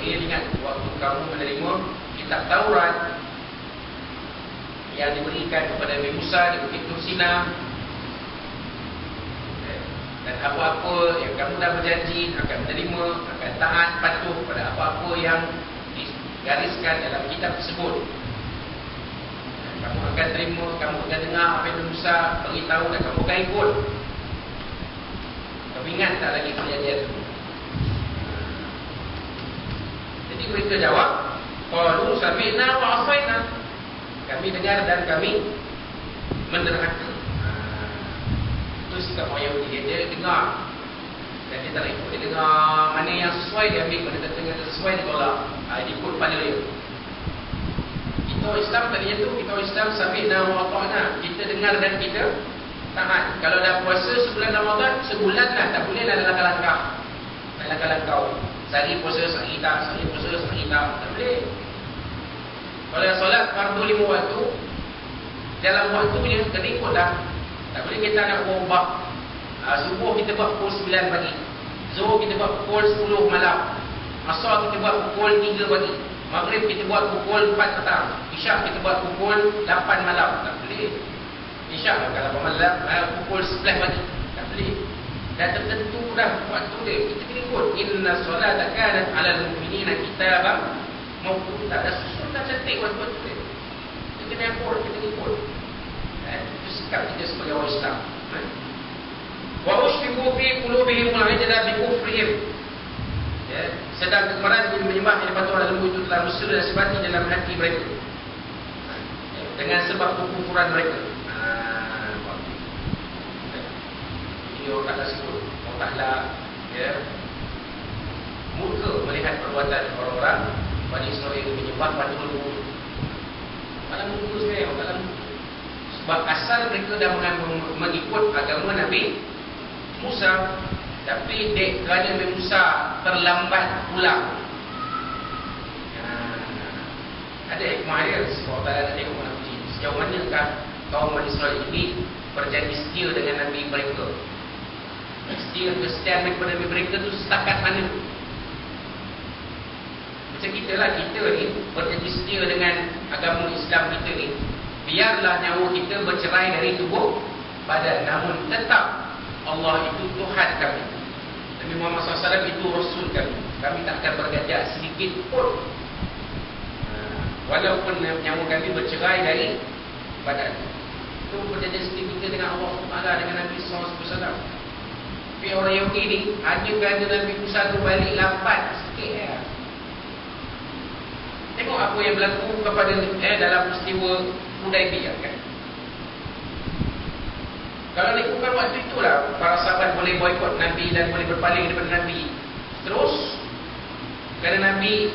Jibril, ingat waktu kamu menerima kitab Taurat yang diberikan kepada Nabi Musa di Bukit Tur Sina, dan apa-apa yang kamu dah berjanji akan menerima, akan taat patuh pada apa-apa yang digariskan dalam kitab tersebut. Kamu akan terima, kamu akan dengar apa yang Musa beritahu dan kamu akan ikut. Kamu ingat tak lagi perjanjian itu? Jadi mereka jawab, qalu sami'na wa asaina. Kami dengar dan kami menderhaka. Itu sikap orang Yahudi. Dia dengar dan dia tak nak ikut. Dia dengar mana yang sesuai dia ambil, mana tengah sesuai dia tolak. Dia ikut pada dia. Kita Islam tadinya tu, kita Islam sami'na wa ata'na. Kita dengar dan kita taat. Kalau dah puasa sebulan Ramadan, sebulan lah, tak boleh lah dalam langkah. Dalam langkah sehari puasa, sehari tak, sehari puasa, sehari tak. Tak boleh. Kalau yang solat fardu 5 waktu, dalam waktunya kena ikut lah. Tak boleh kita nak ubah. Subuh kita buat pukul 9 pagi, Zuhur kita buat pukul 10 malam, Asar kita buat pukul 3 pagi, Maghrib kita buat pukul 4 petang, Isyak kita buat pukul 8 malam. Tak boleh. Isyak kalau malam pukul 11 pagi. Tak boleh. Dah tertentu dah waktu dia. Kita kena ikut. Inna solata kanat 'alal mu'minina kitaban mawquta. Dah susun dah cantik waktu-waktu dia. Kita kena ikut, kita kena ikut. Itu sikap kita sebagai orang Islam. Wa ushfiqu fi qulubihim al-'ajla bi kufrihim. Sedang kegemaran jadi menyembah yang patut lembu itu telah mesra dan sebati dalam hati mereka, dengan sebab kekufuran mereka. Ini orang Ta'ala sebut, Allah Ta'ala murka melihat perbuatan orang-orang Bani Israel itu menyembah patung lembu. Mana murka sebenarnya Allah Ta'ala murka. Sebab asal mereka dah mengikut agama Nabi Musa, tapi kerana Nabi Musa terlambat pulang. Ada hikmah dia. Sebab Allah nak tengok mana sejauh manakah kaum Bani Israel ini berjanji setia dengan Nabi mereka. Kesetiaan mereka pada Nabi mereka tu setakat mana. Macam kita lah, kita ni berjanji setia dengan agama Islam kita ni. Biarlah nyawa kita bercerai dari tubuh badan, namun tetap Allah itu Tuhan kami. Nabi Muhammad SAW itu Rasul kami. Kami tak akan bergajak sedikit pun, walaupun nyawa kami bercerai dari badan. Itu perjanjian setia kita dengan Allah SWT, dengan Nabi SAW. Tapi orang Yahudi ni hanya kerana Nabi Musa tu balik lambat sikit ya. Tengok apa yang berlaku kepada dalam peristiwa Hudaibiyah kan. Kalau lakukan waktu itulah, para sahabat boleh boikot Nabi dan boleh berpaling daripada Nabi. Terus kerana Nabi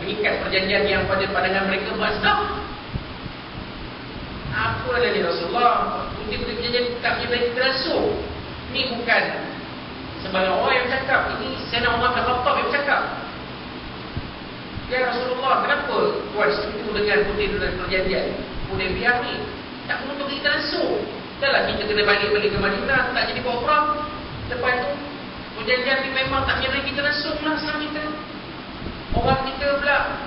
mengikat perjanjian yang pada pandangan mereka buat stop. Apa ada ni Rasulullah? Kita perjanjian tak boleh terasuk. Ini bukan sebagai orang yang bercakap. Ini Sayyidina Umar bin Khattab yang bercakap. Ya Rasulullah, kenapa Tuan setuju dengan putih dalam perjanjian Hudaibiyah ni? Tak untuk kita langsung. Dahlah kita kena balik ke Madinah, tak jadi buat perang. Lepas tu perjanjian ni memang tak jadi kita langsung lah sama kita. Orang kita pula,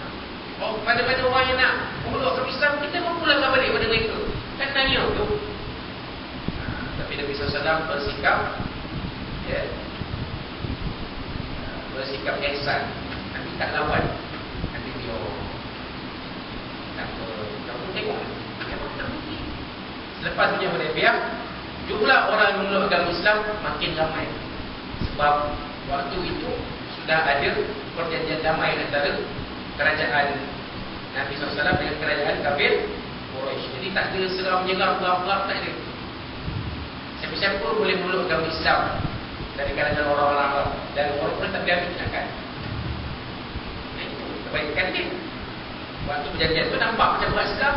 mana-mana orang yang nak memeluk Islam, kita pun pulangkan balik pada mereka. Kan tanya tu. Tapi Nabi SAW bersikap bersikap ihsan. Nabi tak lawan. Nabi dia tak apa. Kamu tengok. Selepas punya Hudaibiyah, jumlah orang yang memeluk agama Islam makin ramai. Sebab waktu itu sudah ada perjanjian damai antara kerajaan Nabi SAW dengan kerajaan kafir Quraisy. Jadi tak ada serang menyerang, perang-perang, tak ada. Siapa-siapa boleh memeluk agama Islam dari kalangan orang-orang Arab, dan orang-orang tak ambil tindakan. Itu kebaikan dia. Waktu perjanjian itu nampak macam berat Islam.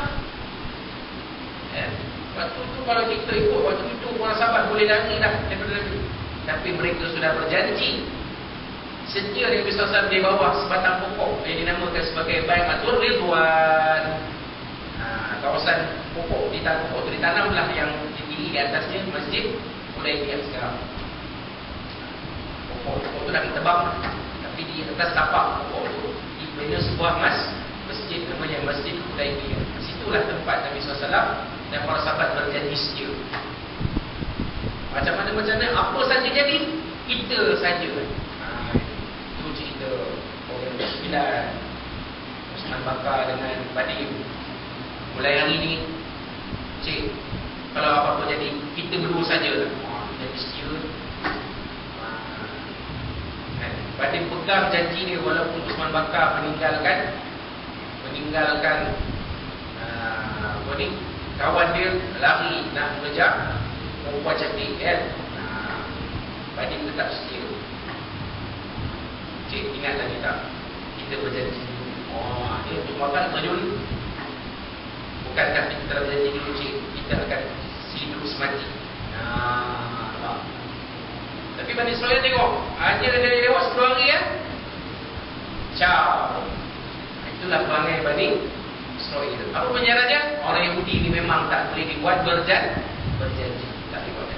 Waktu itu kalau kita ikut, waktu itu para sahabat boleh lari dah daripada Nabi. Tapi mereka sudah berjanji setia Nabi SAW di bawah sebatang pokok yang dinamakan sebagai Bai'atul Ridwan. Kawasan pokok, di pokok itu ditanamlah yang tinggi di atasnya Masjid Hudaibiyah sekarang. Pokok itu dah ditebang, tapi di di atas tapak pokok tu dibina sebuah masjid namanya Masjid Hudaybiyah. Situlah tempat Nabi SAW dan para sahabat berjanji setia. Macam mana apa saja jadi, kita saja. Itu cerita orang Sembilan, Osman Bakar dengan Badim. Mulai hari ni, cik, kalau apa-apa jadi, kita berdua saja. Jadi setia. Badim pegang janji dia walaupun Osman Bakar meninggalkan kawan dia lari nak mengejar perempuan cantik kan. Badim tetap setia. Cik, ingat lagi tak? Kita berjanji. Dia Osman Bakar terjun. Bukankah kita telah berjanji dulu, cik, kita akan hidup semati. Tapi Bani Israel tengok, hanya dia lewat 10 hari ya. Ciao. Itulah perangai Bani Israel. Apa penjaraannya? Orang Yahudi ini memang tak boleh dibuat berjanji. Tak dibuat.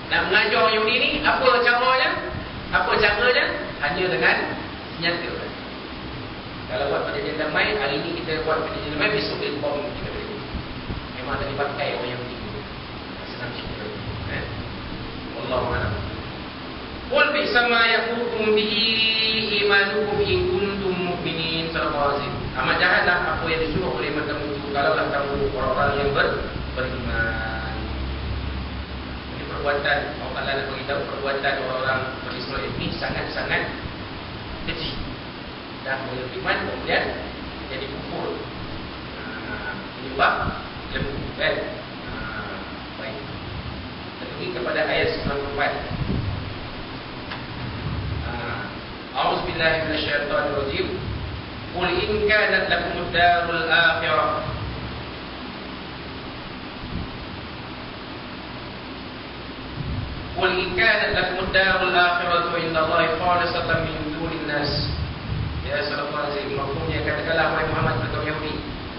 Nak mengajar orang Yahudi ni, apa caranya? Hanya dengan senjata. Kalau buat perjanjian damai, hari ini kita buat perjanjian damai, besok dia bom kita boleh. Memang tak dipakai orang Yahudi. Senang cerita. Wallahu'alam. Qul bi'sa ma yaqukum bihi imanukum in kuntum mu'minin. Amat jahatlah apa yang disuruh oleh kamu itu kalaulah kamu orang-orang yang beriman. Ini perbuatan Allah Ta'ala nak beritahu, perbuatan orang-orang Israel ini sangat-sangat keji. Dah beriman kemudian jadi kufur. Ini bab lembu kan. Baik. Kita pergi kepada ayat 94. A'udzu billahi minasyaitonir rajim. Qul in kanat lakumud darul akhirah. Qul in kanat lakumud darul akhirah indallahi khalisatan min dunin nas. Ya sallallahu alaihi wasallam, maksudnya katakanlah wahai Muhammad kepada kaum Yahudi,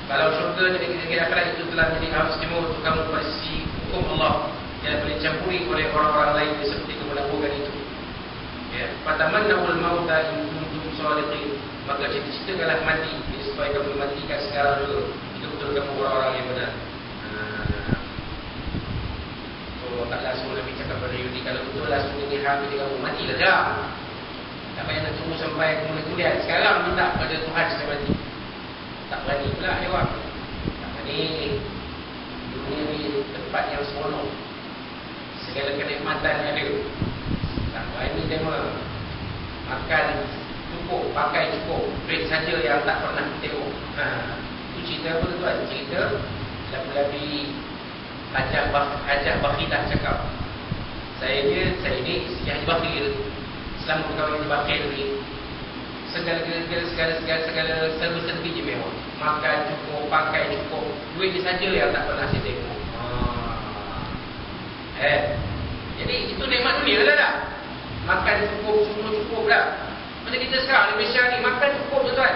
kalau syurga dan negeri akhirat itu telah menjadi hak istimewa untuk kamu pada sisi hukum Allah, yang boleh dicampuri oleh orang-orang lain seperti kamu lakukan itu. Ya, fatamannawul mauta in kuntum shadiqin, maka cita-citakanlah mati supaya kamu matikan sekarang juga. Itu betul kamu orang-orang yang benar. So tak langsung Nabi cakap pada Yahudi, kalau betul langsung ini hak ketika kamu mati lah dah. Tak payah nak tunggu sampai kemudian. Sekarang minta pada Tuhan supaya mati. Tak berani pula dia orang. Tak berani. Dunia ni tempat yang seronok, segala kenikmatan yang ada. Tak berani dia makan cukup, pakai cukup, duit saja yang tak pernah tengok. Itu cerita apa tuan? Cerita Labi-Labi Hajah Bakhilah cakap, saya ni isteri Haji Bakhil. Selama berkahwin di Bakhil ni, segala serba-serbi je mewah. Makan cukup, pakai cukup, duit dia saja yang tak pernah saya tengok. Jadi itu nikmat dunia lah dah. Makan cukup, semua cukup dah. Macam kita sekarang di Malaysia ni, makan cukup tuan.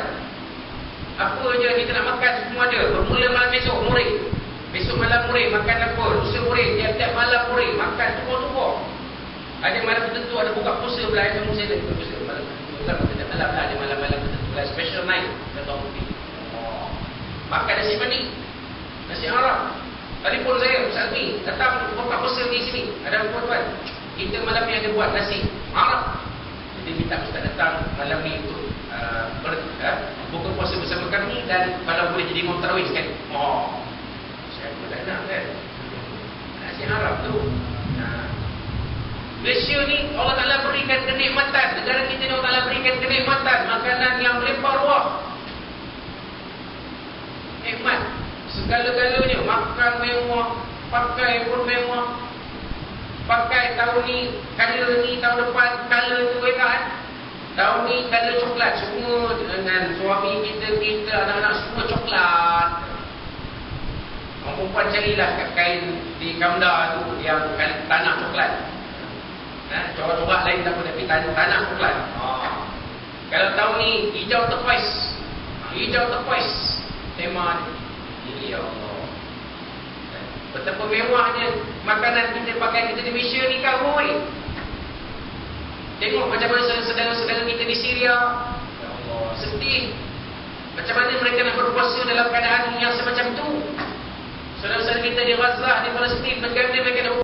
Apa je kita nak makan semua ada. Bermula malam besok murid, besok malam murid, makan apa, lusa murid, tiap-tiap malam murid, makan cukup-cukup. Ada malam tertentu ada buka puasa pula. Semua saya ada buka puasa malam. Bukan setiap malam lah, ada malam-malam tertentu lah, special night. Makan nasi mani, nasi Arab. Telefon saya, Ustaz ni datang buka puasa di sini. Ada apa tuan? Kita malam ni ada buat nasi Arab. Jadi minta Ustaz datang malam ni untuk buka puasa bersama kami, dan kalau boleh jadi imam tarawih sekali. Saya pun tak nak kan nasi Arab tu. Malaysia ni Allah Ta'ala berikan kenikmatan. Negara kita ni Allah Ta'ala berikan kenikmatan, makanan yang melimpah ruah, nikmat segala-galanya. Makan mewah, pakai pun mewah. Pakai tahun ni, color ni, tahun depan color tu kan. Tahun ni color coklat. Semua dengan suami kita, anak-anak semua coklat. Orang perempuan carilah kain di Kamda tu yang tanah coklat. Corak-corak lain tak apa, tapi tanah coklat. Kalau tahun ni hijau turquoise tema ni. Ya Allah, betapa mewahnya makanan kita pakai kita di Malaysia ni kan. Tengok macam mana saudara-saudara kita di Syria Syria. Ya Allah, sedih. Macam mana mereka nak berpuasa dalam keadaan yang semacam tu? Saudara-saudara kita di Gaza, di Palestin, bagaimana mereka nak